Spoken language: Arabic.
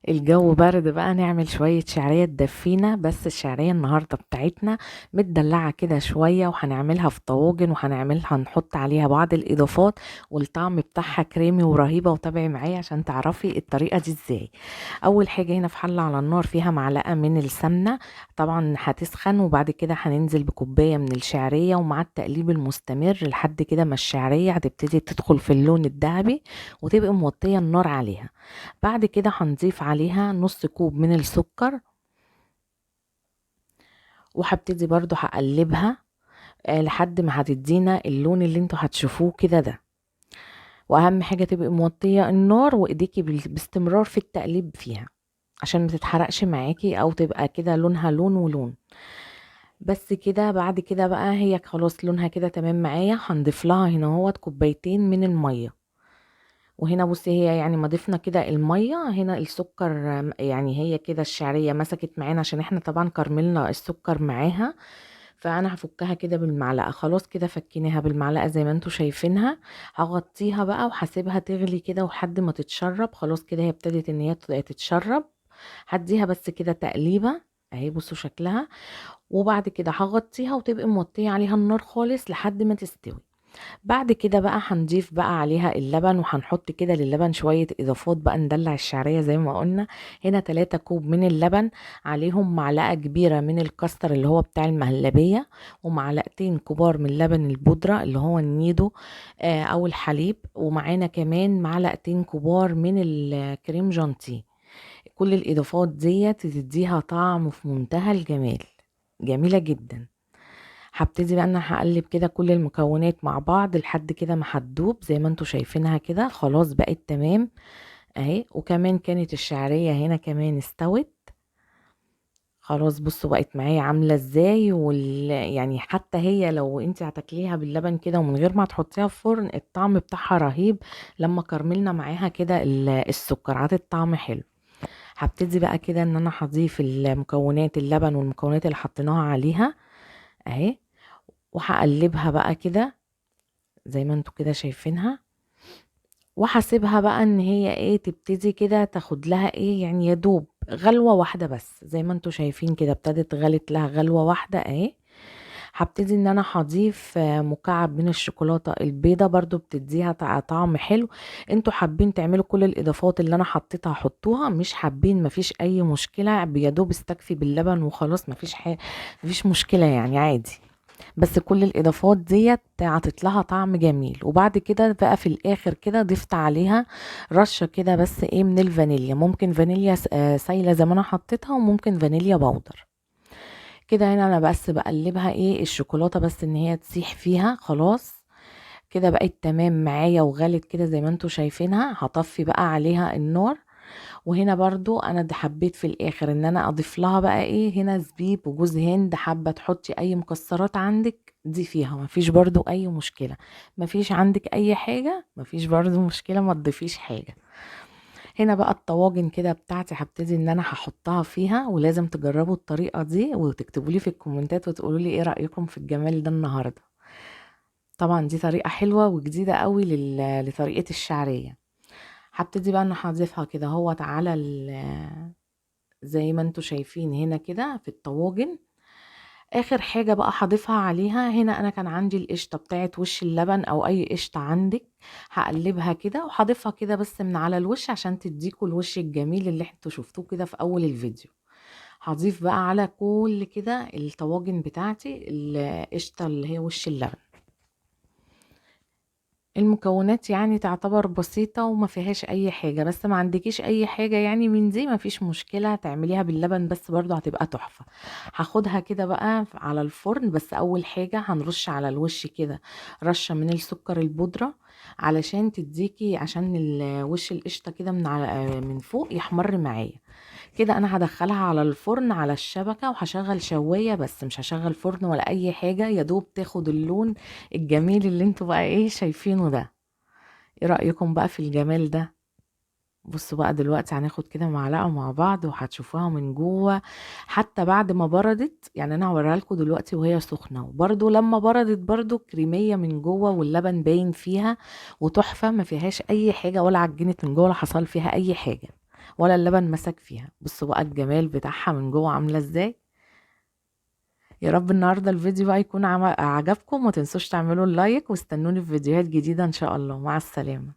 الجو برد بقى، نعمل شوية شعرية تدفينا. بس الشعرية النهاردة بتاعتنا متدلعة كده شوية، وهنعملها في طواجن، هنحط عليها بعض الإضافات، والطعم بتاعها كريمي ورهيبة. وتابعي معايا عشان تعرفي الطريقة دي ازاي. أول حاجة هنا في حلة على النار فيها معلقة من السمنة، طبعا هتسخن. وبعد كده هننزل بكوباية من الشعرية، ومع التقليب المستمر لحد كده ما الشعرية هتبتدي تدخل في اللون الذهبي، وتبقى موطية النار عليها. بعد كده هنضيف عليها نص كوب من السكر، وهبتدي برضو هقلبها لحد ما هتدينا اللون اللي انتوا هتشوفوه كده ده. واهم حاجة تبقي موطية النار، وايديكي باستمرار في التقليب فيها عشان ما تتحرقش معاكي، او تبقى كده لونها لون ولون. بس كده. بعد كده بقى هي خلاص لونها كده تمام معايا، هنضيف لها هنا اهوت كوبايتين من المية. وهنا بصي، هي يعني ما ضفنا كده المية، هنا السكر يعني هي كده الشعرية مسكت معانا، عشان احنا طبعا كرملنا السكر معاها. فانا هفكها كده بالمعلقة، خلاص كده فكيناها بالمعلقة زي ما انتوا شايفينها. هغطيها بقى وهسيبها تغلي كده وحد ما تتشرب. خلاص كده هي ابتدت ان هي تتشرب. هديها بس كده تقليبة اهي، بصوا شكلها. وبعد كده هغطيها وتبقى موطية عليها النار خالص لحد ما تستوي. بعد كده بقى هنضيف بقى عليها اللبن، وهنحط كده للبن شوية اضافات بقى ندلع الشعرية زي ما قلنا. هنا 3 كوب من اللبن، عليهم معلقة كبيرة من الكاستر اللي هو بتاع المهلبية، ومعلقتين كبار من لبن البودرة اللي هو النيدو او الحليب، ومعانا كمان معلقتين كبار من الكريم جانتي. كل الاضافات ديت تديها طعم في منتهى الجمال، جميلة جدا. هبتدي بقى انا هقلب كده كل المكونات مع بعض لحد كده ما هتدوب زي ما انتوا شايفينها كده، خلاص بقت تمام اهي. وكمان كانت الشعرية هنا كمان استوت خلاص. بصوا بقت معايا عاملة ازاي، يعني حتى هي لو انت هتاكليها باللبن كده ومن غير ما تحطيها في فرن، الطعم بتاعها رهيب. لما كرملنا معاها كده السكر عطت طعم حلو. هبتدي بقى كده ان انا هضيف المكونات، اللبن والمكونات اللي حطيناها عليها اهي، وهقلبها بقى كده زي ما انتوا كده شايفينها. وهسيبها بقى ان هي ايه تبتدي كده تاخد لها ايه، يعني يدوب غلوة واحدة بس زي ما انتوا شايفين كده، ابتدت غلت لها غلوة واحدة اهي. هبتدي ان انا هضيف مكعب من الشوكولاتة البيضة، برضو بتديها طعم حلو. انتوا حابين تعملوا كل الاضافات اللي انا حطيتها حطوها، مش حابين مفيش اي مشكلة، بيدوب استكفي باللبن وخلاص، مفيش حاجة، مفيش مشكلة يعني عادي. بس كل الاضافات ديت عطت لها طعم جميل. وبعد كده بقى في الاخر كده ضفت عليها رشة كده بس ايه من الفانيليا، ممكن فانيليا سايلة زي ما انا حطيتها، وممكن فانيليا باودر. كده هنا انا بس بقلبها ايه الشوكولاتة بس ان هي تسيح فيها خلاص. كده بقت تمام معايا وغلت كده زي ما انتوا شايفينها. هطفي بقى عليها النار. وهنا برضو انا حبيت في الاخر ان انا اضيف لها بقى ايه، هنا زبيب وجوز هند، حابة تحطي اي مكسرات عندك دي فيها، مفيش برضو اي مشكلة. مفيش عندك اي حاجة، مفيش برضو مشكلة، ما تضيفيش حاجة. هنا بقى الطواجن كده بتاعتي هبتدي ان انا هحطها فيها، ولازم تجربوا الطريقة دي وتكتبوا لي في الكومنتات وتقولوا لي ايه رأيكم في الجمال ده النهاردة. طبعا دي طريقة حلوة وجديدة قوي لطريقة الشعرية. هبتدي بقى انا هضيفها كده هو على زي ما انتوا شايفين هنا كده في الطواجن. اخر حاجة بقى هضيفها عليها، هنا انا كان عندي القشطة بتاعت وش اللبن او اي قشطة عندك. هقلبها كده وهضيفها كده بس من على الوش عشان تديكوا الوش الجميل اللي انتوا شفتوه كده في اول الفيديو. هضيف بقى على كل كده الطواجن بتاعتي القشطة اللي هي وش اللبن. المكونات يعني تعتبر بسيطة وما فيهاش اي حاجة، بس ما عندكيش اي حاجة يعني من دي ما فيش مشكلة، تعمليها باللبن بس برضو هتبقى تحفة. هاخدها كده بقى على الفرن. بس اول حاجة هنرش على الوش كده رشة من السكر البودرة، علشان تديكي عشان وش القشطة كده من على من فوق يحمر معايا. كده انا هدخلها على الفرن على الشبكة، وهشغل شواية بس مش هشغل فرن ولا اي حاجة، يا دوب تاخد اللون الجميل اللي انتوا بقى ايه شايفينه ده. ايه رأيكم بقى في الجمال ده؟ بصوا بقى دلوقتي هناخد كده معلقة مع بعض وهتشوفوها من جوه حتى بعد ما بردت. يعني انا هوريها لكم دلوقتي وهي سخنة، وبرده لما بردت برده كريمية من جوه، واللبن باين فيها وتحفة، ما فيهاش اي حاجة ولا عجنت من جوه ولا حصل فيها اي حاجة. ولا اللبن مسك فيها. بصوا بقى الجمال بتاعها من جوه عامله ازاي. يا رب النهارده الفيديو بقى يكون عجبكم، وما تنسوش تعملوا اللايك، واستنوني في فيديوهات جديده ان شاء الله. مع السلامه.